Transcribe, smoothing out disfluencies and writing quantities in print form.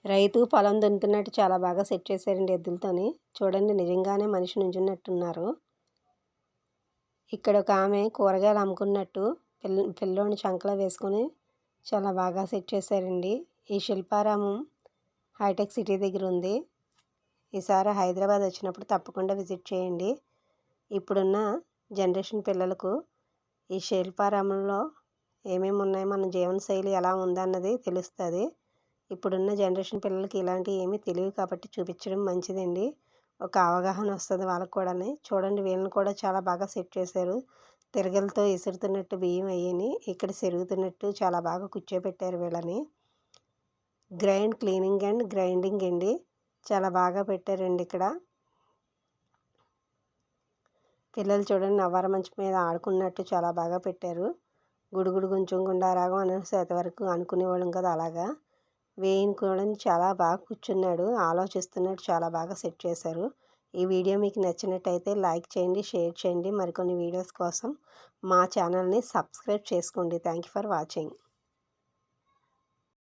రైతు పొలం దున్నుతున్నట్టు చాలా బాగా సెట్ చేశారండి ఎద్దులతోని. చూడండి నిజంగానే మనిషి నుంచున్నట్టున్నారు. ఇక్కడ ఒక ఆమె కూరగాయలు అమ్ముకున్నట్టు పిల్లోని చంకలో వేసుకొని చాలా బాగా సెట్ చేశారండి. ఈ శిల్పారామం హైటెక్ సిటీ దగ్గర ఉంది. ఈసారి హైదరాబాద్ వచ్చినప్పుడు తప్పకుండా విజిట్ చేయండి. ఇప్పుడున్న జనరేషన్ పిల్లలకు ఈ శిల్పారామంలో ఏమేమి ఉన్నాయో, మన జీవనశైలి ఎలా ఉందన్నది తెలుస్తుంది. ఇప్పుడున్న జనరేషన్ పిల్లలకి ఇలాంటివి ఏమీ తెలియవు కాబట్టి చూపించడం మంచిదండి. ఒక అవగాహన వస్తుంది వాళ్ళకు కూడా. చూడండి వీళ్ళని కూడా చాలా బాగా సెట్ చేశారు. తిరగలతో ఇసురుతున్నట్టు బియ్యం అయ్యని ఇక్కడ సెరుగుతున్నట్టు చాలా బాగా కూర్చోబెట్టారు వీళ్ళని. క్లీనింగ్ అండ్ గ్రైండింగ్ అండి, చాలా బాగా పెట్టారండి ఇక్కడ. పిల్లలు చూడండి నవ్వార మంచం మీద ఆడుకున్నట్టు చాలా బాగా పెట్టారు. గుడుగుడు కొంచెం గుండారాగం అనేసి వరకు అనుకునేవాళ్ళం కదా, అలాగా వేయిని కూడా చాలా బాగా కూర్చున్నాడు, ఆలోచిస్తున్నట్టు చాలా బాగా సెట్ చేశారు. ఈ వీడియో మీకు నచ్చినట్టయితే లైక్ చేయండి, షేర్ చేయండి. మరికొన్ని వీడియోస్ కోసం మా ఛానల్ని సబ్స్క్రైబ్ చేసుకోండి. Thank you for watching.